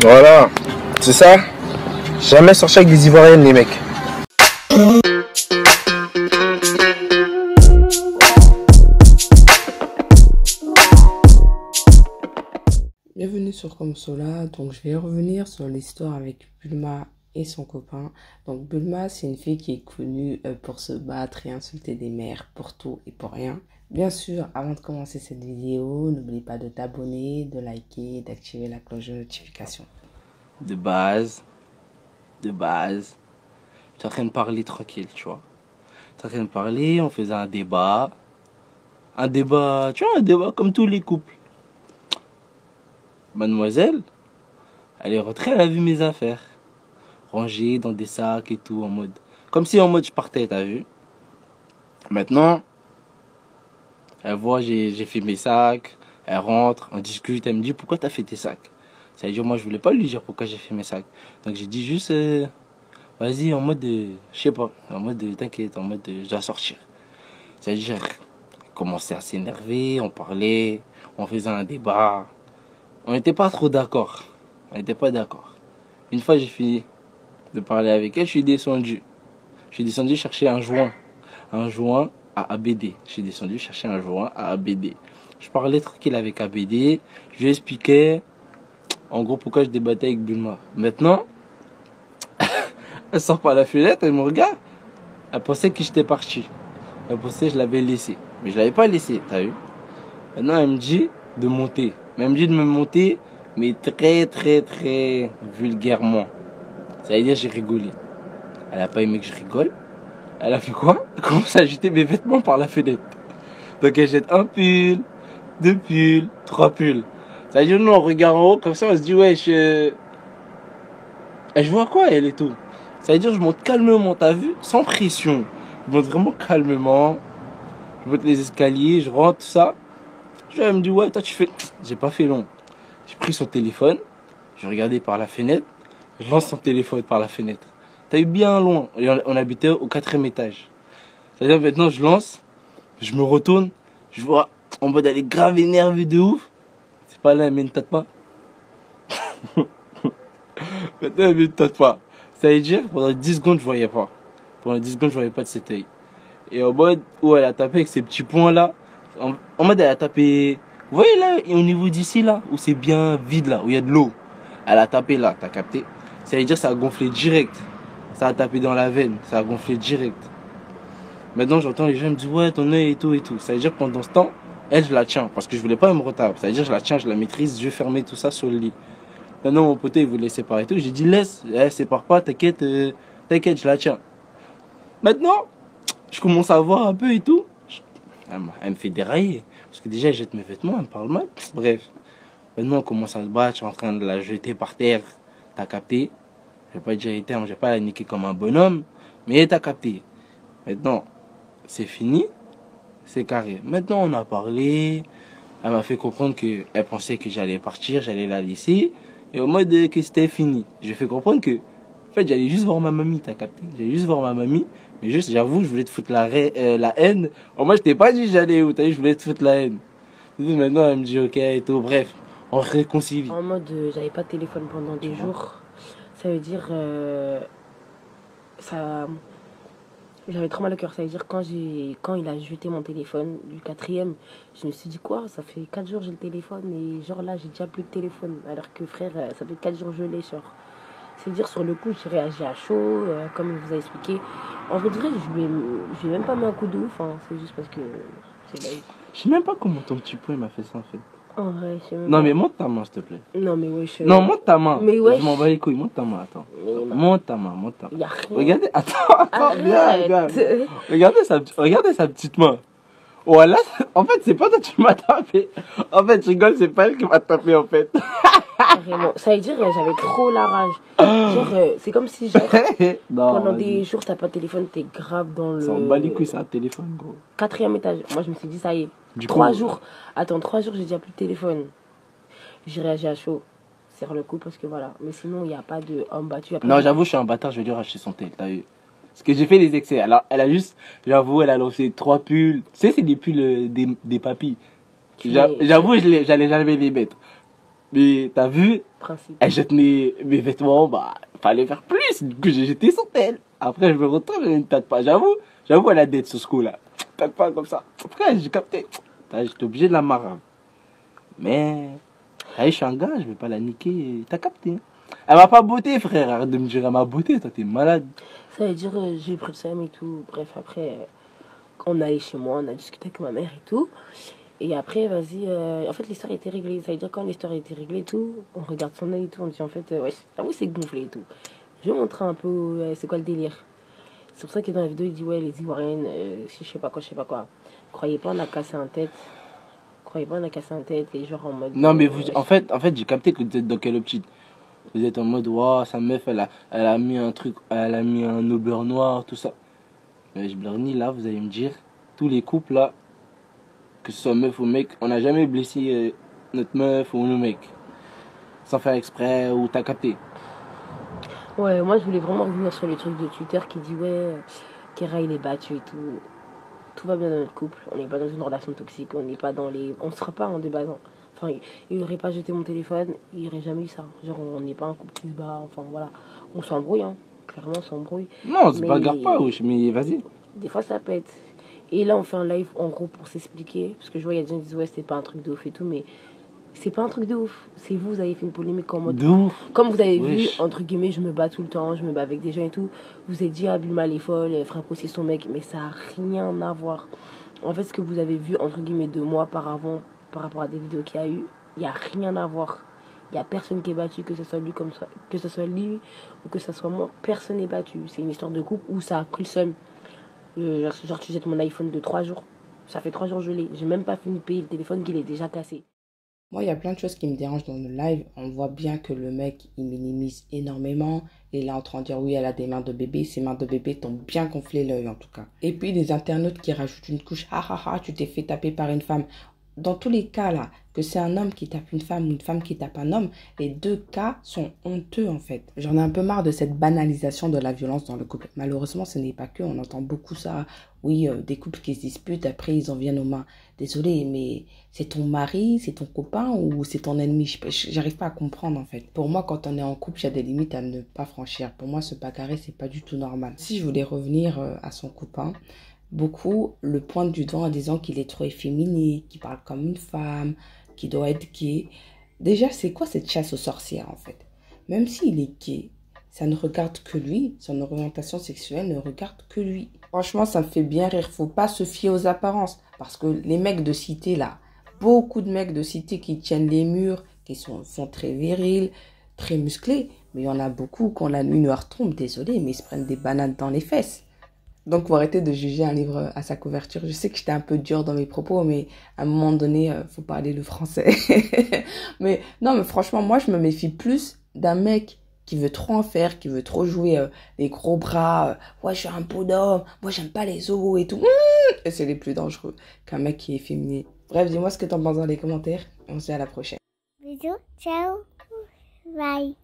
Voilà, c'est ça. Jamais sorti avec des Ivoiriennes, les mecs. Bienvenue sur Comme Cela. Donc je vais revenir sur l'histoire avec Bulma et son copain. Donc Bulma, c'est une fille qui est connue pour se battre et insulter des mères pour tout et pour rien. Bien sûr, avant de commencer cette vidéo, n'oublie pas de t'abonner, de liker et d'activer la cloche de notification. De base, tu es en train de parler tranquille, tu vois. Tu es en train de parler, on faisait un débat. Tu vois, un débat comme tous les couples. Mademoiselle, elle est rentrée, elle a vu mes affaires. Rangées dans des sacs et tout, en mode... Comme si en mode je partais, t'as vu? Maintenant, elle voit, j'ai fait mes sacs. Elle rentre, on discute, elle me dit pourquoi t'as fait tes sacs? Ça veut dire, moi je voulais pas lui dire pourquoi j'ai fait mes sacs. Donc j'ai dit juste, vas-y, en mode, je sais pas, en mode, t'inquiète, en mode, je dois sortir. Ça veut dire, elle commençait à s'énerver, on parlait, on faisait un débat. On n'était pas trop d'accord. On n'était pas d'accord. Une fois j'ai fini de parler avec elle, je suis descendu. Je suis descendu chercher un joint. Un joint à ABD. Je suis descendu chercher un joint à ABD. Je parlais tranquille avec ABD. Je lui expliquais en gros pourquoi je débattais avec Bulma. Maintenant, elle sort par la fenêtre, elle me regarde. Elle pensait que j'étais parti. Elle pensait que je l'avais laissé. Mais je l'avais pas laissé, t'as vu? Maintenant, elle me dit de monter. Mais elle me dit de me monter, mais très vulgairement. Ça veut dire j'ai rigolé. Elle a pas aimé que je rigole. Elle a fait quoi? Elle commence à jeter mes vêtements par la fenêtre. Donc elle jette un pull, deux pulls, trois pulls. Ça veut dire nous on regarde en haut comme ça on se dit ouais je vois quoi elle et tout. Ça veut dire je monte calmement, t'as vu? Sans pression. Je monte vraiment calmement. Je monte les escaliers, je rentre, tout ça. Elle me dit ouais toi tu fais... J'ai pas fait long. J'ai pris son téléphone, je regardais par la fenêtre, je lance son téléphone par la fenêtre. T'as eu bien loin, et on habitait au 4e étage. C'est-à-dire maintenant je lance, je me retourne, je vois en mode elle est grave énervée de ouf. C'est pas là, elle met une tête pas. Maintenant elle met une tête pas. Ça veut dire pendant 10 secondes je voyais pas. Pendant 10 secondes je voyais pas de cet œil. Et en mode où elle a tapé avec ces petits points là, en mode elle a tapé. Vous voyez là, au niveau d'ici là, où c'est bien vide là, où il y a de l'eau. Elle a tapé là, t'as capté? Ça veut dire ça a gonflé direct. Ça a tapé dans la veine, ça a gonflé direct. Maintenant j'entends les gens me dire ouais ton œil et tout et tout. Ça veut dire pendant ce temps, elle je la tiens parce que je voulais pas me retarder. Ça veut dire je la tiens, je la maîtrise, yeux fermés, tout ça sur le lit. Maintenant mon pote il voulait séparer tout. J'ai dit laisse, sépare pas, t'inquiète, t'inquiète, je la tiens. Maintenant, je commence à voir un peu et tout. Elle me fait dérailler. Parce que déjà elle jette mes vêtements, elle me parle mal. Bref. Maintenant on commence à se battre, je suis en train de la jeter par terre. T'as capté? Je vais pas dire les termes, je vais pas la niquer comme un bonhomme. Mais t'as capté. Maintenant, c'est fini. C'est carré. Maintenant, on a parlé. Elle m'a fait comprendre qu'elle pensait que j'allais partir, j'allais la laisser. Et au mode que c'était fini. Je fait comprendre que, en fait, j'allais juste voir ma mamie, t'as capté? J'allais juste voir ma mamie. Mais juste, j'avoue, je voulais te foutre la haine. Moi, je t'ai pas dit j'allais où, t'as vu, je voulais te foutre la haine. Maintenant, elle me dit ok et tout. Bref, on réconcilie. En mode, j'avais pas de téléphone pendant des jours. Ça veut dire, ça, j'avais trop mal au cœur. Ça veut dire quand il a jeté mon téléphone du 4e, je me suis dit quoi? Ça fait 4 jours j'ai le téléphone et genre là j'ai déjà plus de téléphone. Alors que frère, ça fait 4 jours que je l'ai genre. C'est dire sur le coup j'ai réagi à chaud, comme il vous a expliqué. En vrai, je lui ai même pas mis un coup de ouf. Hein. C'est juste parce que c'est là. Je sais même pas comment ton petit poing m'a fait ça en fait. En vrai, je sais même Non pas. mais monte ta main s'il te plaît. Non mais ouais, Non, monte ta main. Mais ouais. Je m'en bats les couilles, monte ta main, attends. Monte ta main, monte ta main. Y a rien. Regardez, attends, viens, Arrête. regarde. Regardez sa petite main. Voilà, en fait, c'est pas toi qui m'as tapé. En fait, je rigole, c'est pas elle qui m'a tapé en fait. Vraiment. Ça veut dire j'avais trop la rage. Genre, c'est comme si Non, pendant vas-y. des jours t'as pas de téléphone, t'es grave dans Ça en le bat les couilles, c'est un téléphone, gros. 4e étage. Moi je me suis dit ça y est. Du 3 coup, jours. Attends, 3 jours j'ai déjà plus de téléphone. J'ai réagi à chaud. C'est le coup parce que voilà. Mais sinon il n'y a pas de homme battu. Non, j'avoue, je suis un bâtard, je vais lui racheter son tel, t'as vu. Parce que j'ai fait les excès. Alors, elle a juste, j'avoue, elle a lancé 3 pulls. Tu sais, c'est des pulls des papis. J'avoue, j'allais jamais les mettre. Mais t'as vu, Principe. Elle jette mes vêtements, bah, fallait faire plus. Du coup, j'ai jeté sur elle. Après, je me retourne, elle ne tâte pas. J'avoue, elle a dette sur ce coup-là. Tâte pas comme ça. Après, j'ai capté. J'étais obligé de la marrer. Mais, allez, je suis un gars, je vais pas la niquer. T'as capté. Hein. Elle m'a pas beauté, frère. Arrête de me dire, elle m'a beauté. Toi, t'es malade. Ça veut dire, j'ai pris le seum et tout. Bref, après, on est allé chez moi, on a discuté avec ma mère et tout. Et après, vas-y, en fait, l'histoire était réglée. Ça veut dire, quand l'histoire était réglée et tout, on regarde son œil et tout, on dit, en fait, ouais, ah oui, c'est gonflé et tout. Je vais montrer un peu, c'est quoi le délire. C'est pour ça que dans la vidéo, il dit, ouais, les Ivoiriennes, je sais pas quoi, je sais pas quoi. Croyez pas, on a cassé un tête. Croyez pas, on a cassé un tête et genre en mode. Non, mais ouais, en fait, j'ai capté que vous êtes dans quelle optique. Vous êtes en mode, waouh, sa meuf, elle a mis un truc, elle a mis un beurre noir, tout ça. Mais je leur dis, là, vous allez me dire, tous les couples là, que ce soit meuf ou mec, on n'a jamais blessé notre meuf ou nos mecs. Sans faire exprès ou t'as capté. ouais, moi, je voulais vraiment revenir sur les trucs de Twitter qui dit, ouais, Kera, il est battu et tout. Tout va bien dans notre couple. On n'est pas dans une relation toxique. On n'est pas dans les. On ne sera pas en débattant. Enfin, il n'aurait pas jeté mon téléphone. Il n'y aurait jamais eu ça. Genre, on n'est pas un couple qui se bat. Enfin, voilà. On s'embrouille, hein. Clairement, on s'embrouille. Non, on se bagarre pas, wesh, mais vas-y. Des fois, ça pète. Et là, on fait un live en gros pour s'expliquer. Parce que je vois, il y a des gens qui disent, ouais, c'est pas un truc de ouf et tout. Mais c'est pas un truc de ouf. C'est vous avez fait une polémique en mode. De ouf. Comme vous avez vu, Wesh. entre guillemets, je me bats tout le temps, je me bats avec des gens et tout. Vous avez dit, ah, Bulma, elle est folle, elle frappe aussi son mec. Mais ça n'a rien à voir. En fait, ce que vous avez vu, entre guillemets, de moi par avant, par rapport à des vidéos qu'il y a eu, il n'y a rien à voir. Il n'y a personne qui est battu, que ce soit lui comme ça, que ce soit lui ou que ce soit moi. Personne n'est battu. C'est une histoire de couple où ça a pris le seum. Genre, tu jettes mon iPhone de 3 jours. Ça fait 3 jours que je l'ai. J'ai même pas fini de payer le téléphone qu'il est déjà cassé. Moi, il y a plein de choses qui me dérangent dans le live. On voit bien que le mec, il minimise énormément. Il est en train de dire, oui, elle a des mains de bébé. Ses mains de bébé t'ont bien gonflé l'œil, en tout cas. Et puis, des internautes qui rajoutent une couche. Ah, ah, ah, tu t'es fait taper par une femme. Dans tous les cas, là, que c'est un homme qui tape une femme ou une femme qui tape un homme, les deux cas sont honteux, en fait. J'en ai un peu marre de cette banalisation de la violence dans le couple. Malheureusement, ce n'est pas que. On entend beaucoup ça. Oui, des couples qui se disputent, après, ils en viennent aux mains. Désolé, mais c'est ton mari, c'est ton copain ou c'est ton ennemi? J'arrive pas à comprendre, en fait. Pour moi, quand on est en couple, il y a des limites à ne pas franchir. Pour moi, se bagarrer, c'est pas du tout normal. Si je voulais revenir à son copain, beaucoup le pointent du doigt en disant qu'il est trop efféminé, qu'il parle comme une femme, qu'il doit être gay. Déjà, c'est quoi cette chasse aux sorcières, en fait? Même s'il est gay, ça ne regarde que lui. Son orientation sexuelle ne regarde que lui. Franchement, ça me fait bien rire. Faut pas se fier aux apparences. Parce que les mecs de cité, là, beaucoup de mecs de cité qui tiennent les murs, qui sont très virils, très musclés. Mais il y en a beaucoup, quand la nuit noire tombe, désolé, mais ils se prennent des bananes dans les fesses. Donc, faut arrêter de juger un livre à sa couverture. Je sais que j'étais un peu dure dans mes propos, mais à un moment donné, faut parler le français. Mais non, mais franchement, moi, je me méfie plus d'un mec qui veut trop en faire, qui veut trop jouer les gros bras. Ouais, je suis un pot d'homme. Moi, j'aime pas les os et tout. Et c'est les plus dangereux qu'un mec qui est féminin. Bref, dis-moi ce que t'en penses dans les commentaires. On se dit à la prochaine. Bisous, ciao, bye.